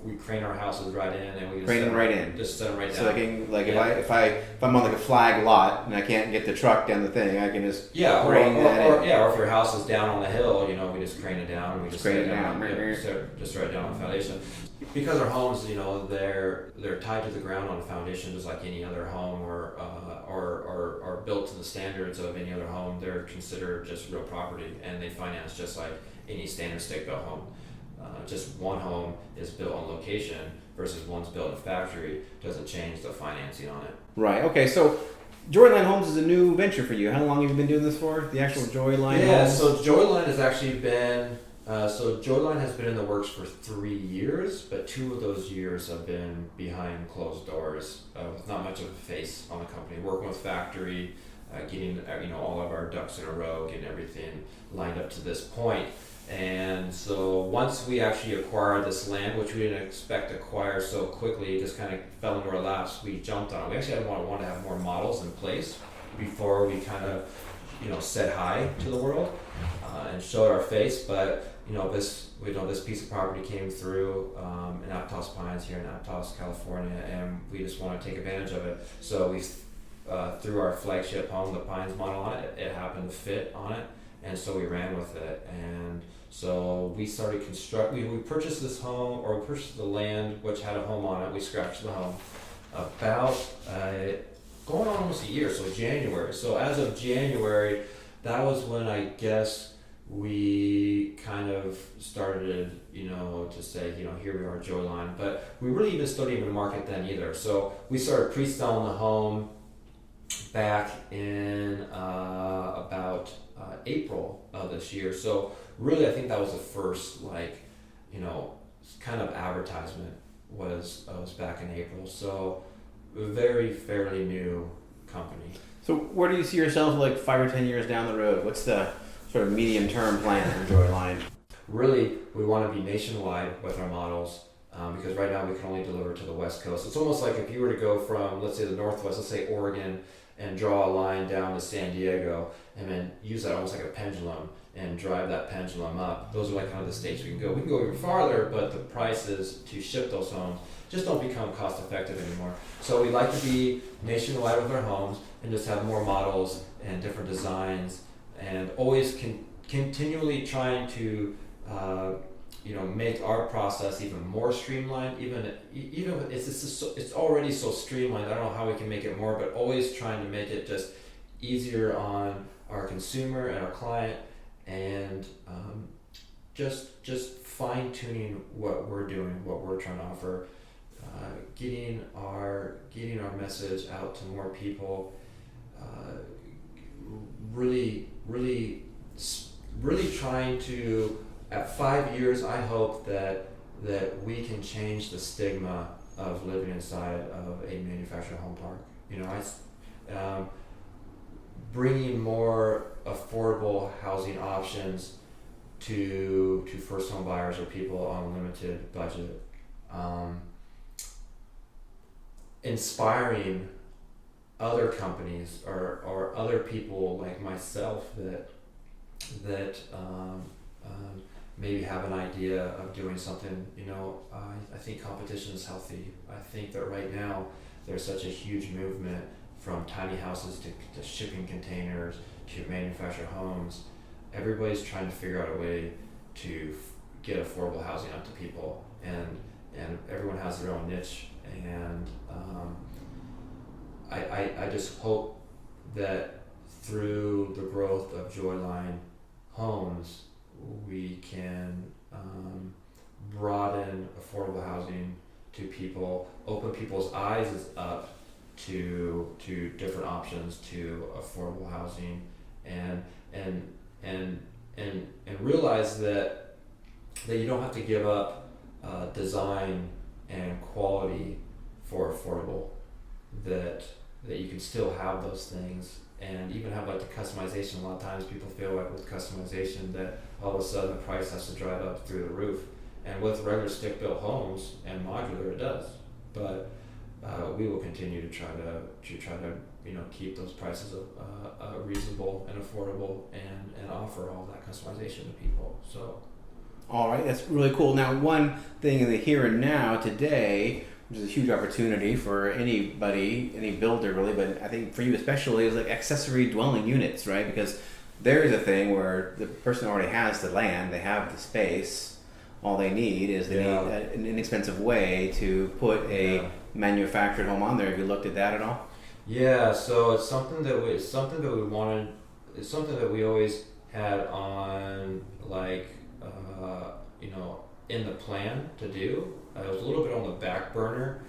We crane our houses right in, and we crane them right in. Just set them right down. So if I'm on a flag lot and I can't get the truck down the thing, I can just crane that in. Or if your house is down on the hill, we just crane it down. And we just crane it down. down. Just right down on the foundation. Because our homes, they're tied to the ground on a foundation, just like any other home, or built to the standards of any other home. They're considered just real property, and they finance just like any standard stick-built home. Just one home is built on location versus one's built in a factory doesn't change the financing on it. Right. Okay. So Joyline Homes is a new venture for you. How long have you been doing this for? The actual Joyline Homes? So Joyline has actually been. Joyline has been in the works for 3 years, but 2 of those years have been behind closed doors, with not much of a face on the company. Working with factory, getting all of our ducks in a row, getting everything lined up to this point. And so once we actually acquired this land, which we didn't expect to acquire so quickly, it just kind of fell into our laps. We jumped on it. We actually wanted to have more models in place before we kind of said hi to the world and showed our face, but this piece of property came through in Aptos Pines here in Aptos, California, and we just want to take advantage of it. So we threw our flagship home, the Pines model, on it. It happened to fit on it, and so we ran with it. And so we started we purchased this home, or we purchased the land which had a home on it. We scratched the home about going on almost a year, so January. So as of January, that was when I guess we kind of started, to say, here we are, Joyline. But we really didn't even market then either. So we started pre-selling the home back in about April of this year. So really, I think that was the first, kind of advertisement was back in April. So very fairly new company. So where do you see yourself 5 or 10 years down the road? What's the sort of medium-term plan for Joyline? Really, we want to be nationwide with our models, because right now we can only deliver to the West Coast. It's almost like if you were to go from, let's say, the Northwest, let's say Oregon, and draw a line down to San Diego, and then use that almost like a pendulum and drive that pendulum up. Those are kind of the states we can go. We can go even farther, but the prices to ship those homes just don't become cost effective anymore. So we like to be nationwide with our homes and just have more models and different designs, and always continually trying to make our process even more streamlined. Even it's already so streamlined. I don't know how we can make it more, but always trying to make it just easier on our consumer and our client, and just fine tuning what we're doing, what we're trying to offer, getting our message out to more people. Really trying to, at 5 years, I hope that we can change the stigma of living inside of a manufactured home park. Bringing more affordable housing options to first home buyers or people on a limited budget. Inspiring other companies or other people like myself that maybe have an idea of doing something. I think competition is healthy. I think that right now there's such a huge movement from tiny houses to shipping containers to manufactured homes. Everybody's trying to figure out a way to get affordable housing out to people, and everyone has their own niche. And I just hope that through the growth of Joyline Homes, we can broaden affordable housing to people, open people's eyes up to different options to affordable housing, and realize that you don't have to give up design and quality for affordable. That you can still have those things, and even have like the customization. A lot of times people feel like with customization that all of a sudden the price has to drive up through the roof. And with regular stick-built homes and modular, it does. But we will continue to try to keep those prices reasonable and affordable, and offer all that customization to people. So. All right, that's really cool. Now, one thing in the here and now today, which is a huge opportunity for anybody, any builder really, but I think for you especially, is like accessory dwelling units, right? Because there is a thing where the person already has the land, they have the space. All they need is need an inexpensive way to put a manufactured home on there. Have you looked at that at all? Yeah, so it's something that we always had on, like, in the plan to do. It was a little bit on the back burner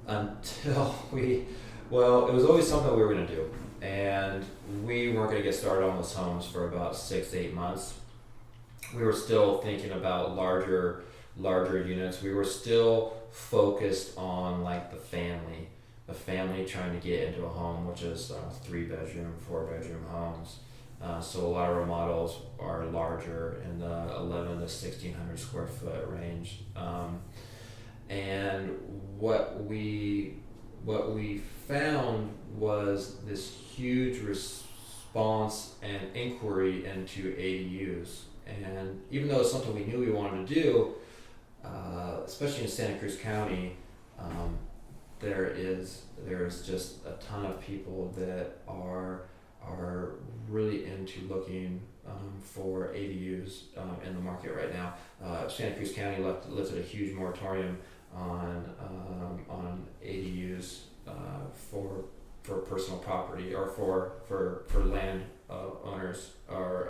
until it was always something we were going to do, and we weren't going to get started on those homes for about 6 to 8 months. We were still thinking about larger units. We were still focused on like the family trying to get into a home, which is 3-bedroom, 4-bedroom homes. So a lot of remodels are larger in the 11 to 1,600 square foot range. And what we found was this huge response and inquiry into ADUs. And even though it's something we knew we wanted to do, especially in Santa Cruz County, there is just a ton of people that are really into looking for ADUs in the market right now. Santa Cruz County lifted a huge moratorium on ADUs for personal property, or for land owners, or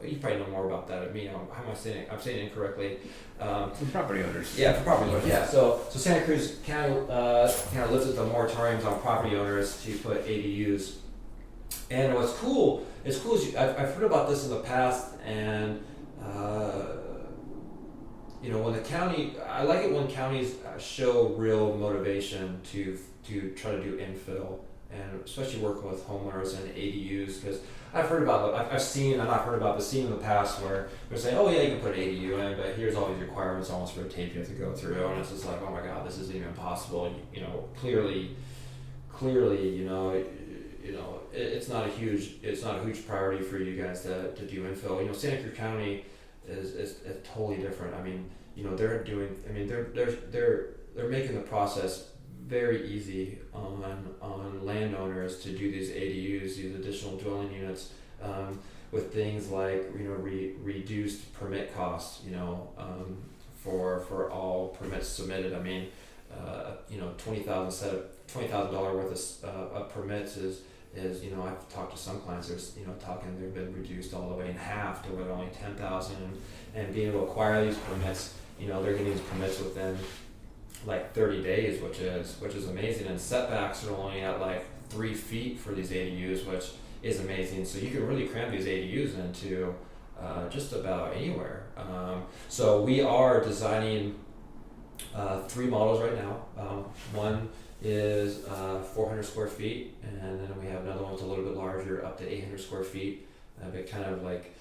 you probably know more about that than me. How am I saying it? I'm saying it incorrectly. For property owners. Yeah, for property owners. Yeah. So Santa Cruz County kind of lifted the moratoriums on property owners to put ADUs. And what's cool is I've heard about this in the past, and when the county, I like it when counties show real motivation to try to do infill, and especially working with homeowners and ADUs, because I've seen in the past where they're saying, oh yeah, you can put an ADU in, but here's all these requirements, almost red tape you have to go through, and it's just like, oh my god, this isn't even possible. Clearly, it's not a huge priority for you guys to do infill. Santa Cruz County is totally different. I mean, they're making the process very easy on landowners to do these ADUs, these additional dwelling units, with things like reduced permit costs. For all permits submitted. I mean, $20,000 worth of permits is I've talked to some clients. There's they've been reduced all the way in half to only 10,000, and being able to acquire these permits. They're getting these permits within like 30 days, which is amazing. And setbacks are only at like 3 feet for these ADUs, which is amazing. So you can really cram these ADUs into just about anywhere. So we are designing 3 models right now. One is 400 square feet, and then we have another one that's a little bit larger, up to 800 square feet. But kind of like,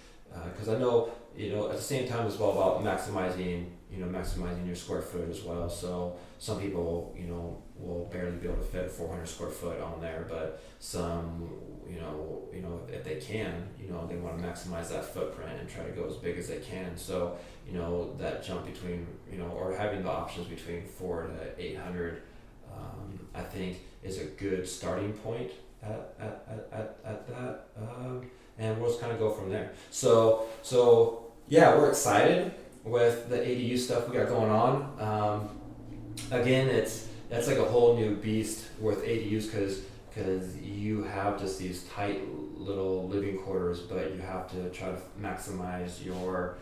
because I know, at the same time as well, about maximizing your square foot as well. So some people, will barely be able to fit 400 square foot on there, but some, if they can, they want to maximize that footprint and try to go as big as they can. So, that jump between, or having the options between 400 to 800 I think is a good starting point at that, and we'll just kind of go from there. So yeah, we're excited with the ADU stuff we got going on. Again, that's like a whole new beast with ADUs because you have just these tight little living quarters, but you have to try to maximize your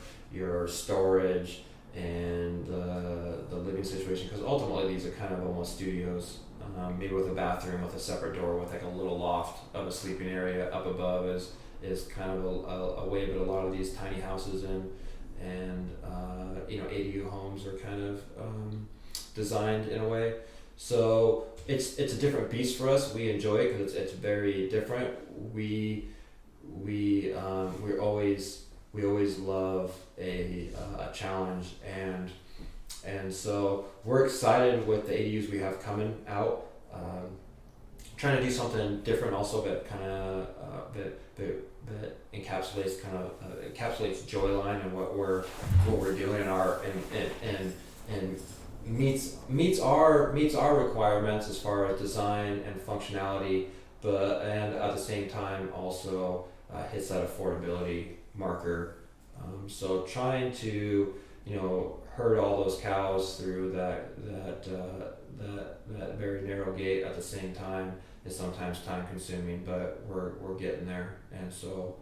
storage and the living situation, because ultimately these are kind of almost studios, maybe with a bathroom with a separate door with like a little loft of a sleeping area up above is kind of a way that a lot of these tiny houses and ADU homes are kind of designed in a way. So it's a different beast for us. We enjoy it because it's very different. We always love a challenge, and so we're excited with the ADUs we have coming out. Trying to do something different also, that kind of that encapsulates Joyline and what we're doing and meets our requirements as far as design and functionality, and at the same time also hits that affordability marker. So trying to herd all those cows through that very narrow gate at the same time is sometimes time consuming, but we're getting there. And so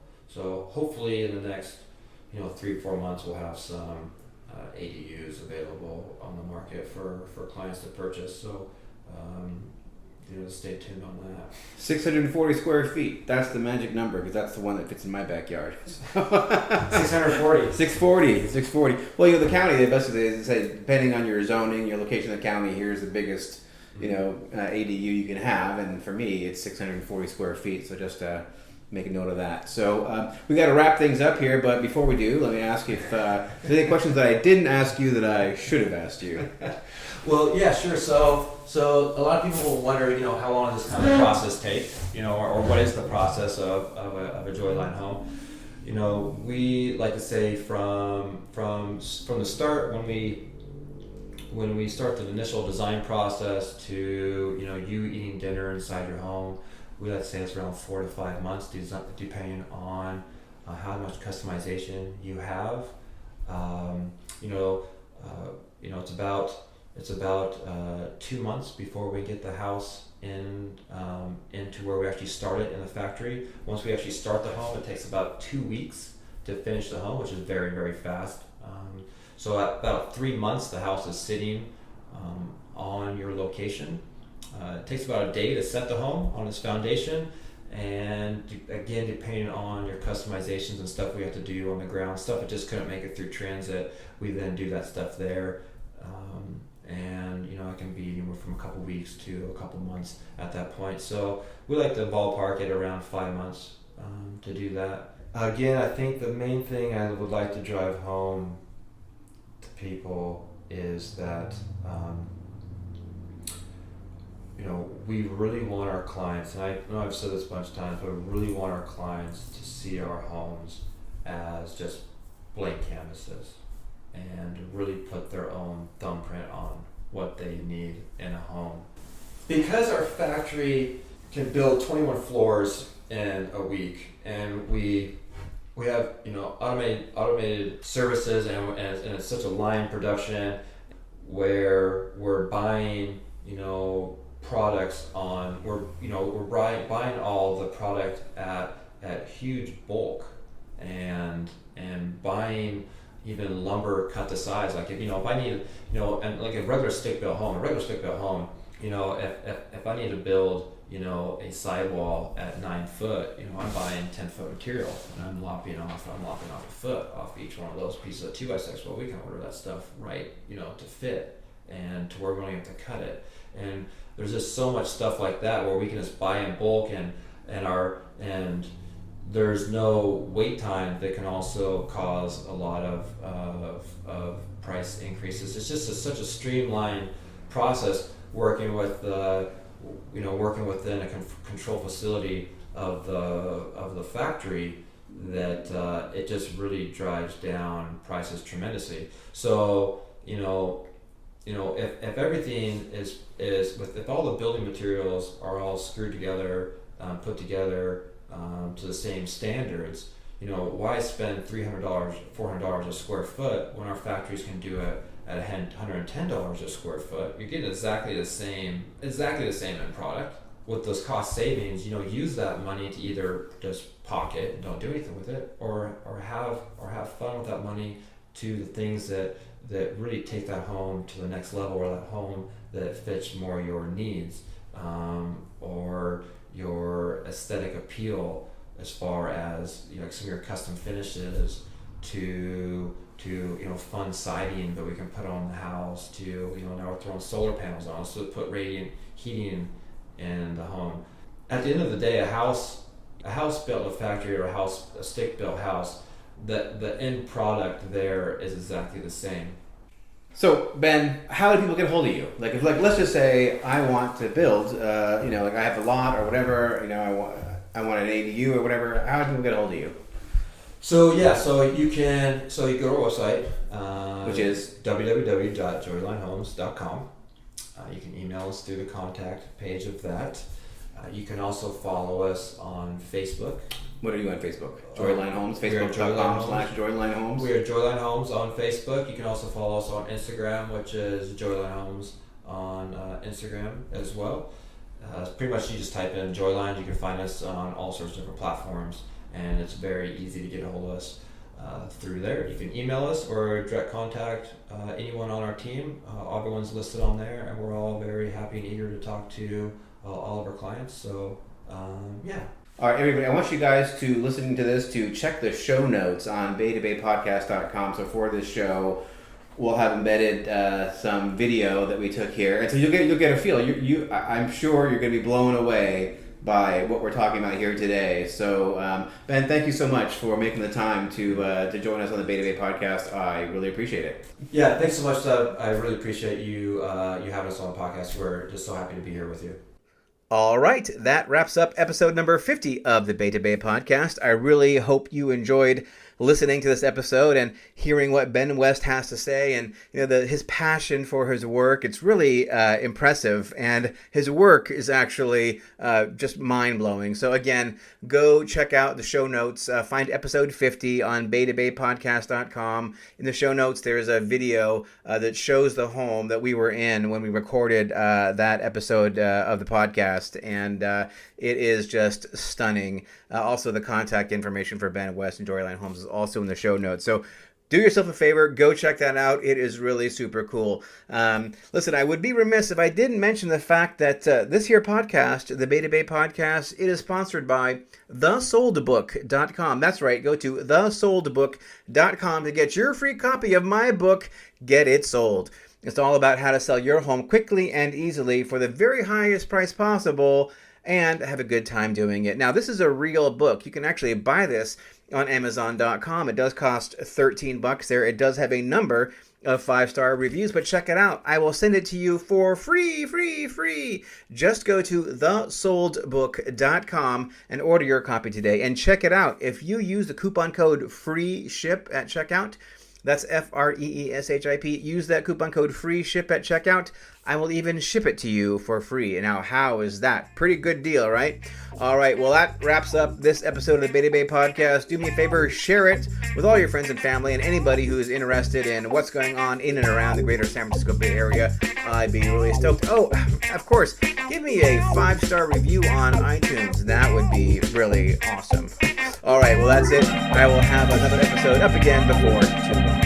hopefully in the next 3-4 months we'll have some ADUs available on the market for clients to purchase. So stay tuned on that. 640 square feet. That's the magic number, because that's the one that fits in my backyard. 640. 640. Well, the county, they basically say, depending on your zoning, your location in the county, here's the biggest, ADU you can have. And for me, it's 640 square feet. So just make a note of that. So we got to wrap things up here. But before we do, let me ask you if there's any questions that I didn't ask you that I should have asked you. Well, yeah, sure. So a lot of people will wonder, how long does this kind of process take, or what is the process of a Joyline home? We like to say from the start, when we start the initial design process to you eating dinner inside your home, we like to say it's around 4 to 5 months, depending on how much customization you have. It's about 2 months before we get the house into where we actually start it in the factory. Once we actually start the home, it takes about 2 weeks to finish the home, which is very, very fast. So at about 3 months, the house is sitting on your location. It takes about a day to set the home on its foundation, and again, depending on your customizations and stuff we have to do on the ground, stuff that just couldn't make it through transit, we then do that stuff there. And it can be anywhere from a couple weeks to a couple months at that point. So we like to ballpark it around 5 months to do that. Again, I think the main thing I would like to drive home to people is that we really want our clients, and I know I've said this a bunch of times, but we really want our clients to see our homes as just blank canvases and really put their own thumbprint on what they need in a home. Because our factory can build 21 floors in a week, and we have automated services, and it's such a line production where we're buying products on we're buying all the product at huge bulk, and buying even lumber cut to size. Like if I need and like a regular stick built home, if I need to build a sidewall at 9 foot, I'm buying 10-foot material, and I'm lopping off a foot off each one of those pieces of 2x6. Well, we can order that stuff right to fit, and to where we don't have to cut it. And there's just so much stuff like that where we can just buy in bulk, and there's no wait time that can also cause a lot of price increases. It's just such a streamlined process working with working within a control facility of the factory, that it just really drives down prices tremendously. So if everything is if all the building materials are all screwed together, put together to the same standards, why spend $300, $400 a square foot when our factories can do it at $110 a square foot? You're getting exactly the same end product. With those cost savings, use that money to either just pocket and don't do anything with it, or have fun with that money to the things that really take that home to the next level, or that home that fits more your needs, or your aesthetic appeal, as far as some of your custom finishes, to fun siding that we can put on the house, to now we're throwing solar panels on, so to put radiant heating in the home. At the end of the day, a house built in a factory, or a stick built house, the end product there is exactly the same. So Ben, how do people get a hold of you? Like let's just say I want to build, I have a lot or whatever, I want an ADU or whatever. How do people get a hold of you? So you go to our website, which is www.joylinehomes.com. You can email us through the contact page of that. You can also follow us on Facebook. What are you on Facebook? Joyline Homes, Facebook.com/Joyline Homes. We are Joyline Homes on Facebook. You can also follow us on Instagram, which is Joyline Homes on Instagram as well. Pretty much you just type in Joyline, you can find us on all sorts of different platforms, and it's very easy to get a hold of us through there. You can email us or direct contact anyone on our team. Everyone's listed on there, and we're all very happy and eager to talk to all of our clients. So, yeah. All right, everybody, I want you guys to, listening to this, to check the show notes on baytobaypodcast.com. So for this show, we'll have embedded some video that we took here, and so you'll get a feel. I'm sure you're going to be blown away by what we're talking about here today. So Ben, thank you so much for making the time to join us on the Bay to Bay podcast. I really appreciate it. Yeah, thanks so much, Seb. I really appreciate you having us on the podcast. We're just so happy to be here with you. All right, that wraps up episode number 50 of the Bay to Bay podcast. I really hope you enjoyed listening to this episode and hearing what Ben West has to say, and his passion for his work. It's really impressive, and his work is actually just mind-blowing. So again, go check out the show notes. Find episode 50 on baytobaypodcast.com. In the show notes, there's a video that shows the home that we were in when we recorded that episode of the podcast, and it is just stunning. Also, the contact information for Ben West and Joyline Homes is also in the show notes. So do yourself a favor, go check that out. It is really super cool. Listen, I would be remiss if I didn't mention the fact that this here podcast, the Bay to Bay podcast, it is sponsored by thesoldbook.com. That's right, go to thesoldbook.com to get your free copy of my book, Get It Sold. It's all about how to sell your home quickly and easily for the very highest price possible, and have a good time doing it. Now, this is a real book. You can actually buy this on Amazon.com. It does cost $13 there. It does have a number of 5-star reviews, but check it out. I will send it to you for free. Just go to thesoldbook.com and order your copy today, and check it out. If you use the coupon code FREESHIP at checkout, that's FREESHIP. Use that coupon code FREESHIP at checkout. I will even ship it to you for free. Now, how is that? Pretty good deal, right? All right, well, that wraps up this episode of the Bay to Bay podcast. Do me a favor, share it with all your friends and family and anybody who is interested in what's going on in and around the greater San Francisco Bay Area. I'd be really stoked. Oh, of course, give me a 5-star review on iTunes. That would be really awesome. All right, well, that's it. I will have another episode up again before too long.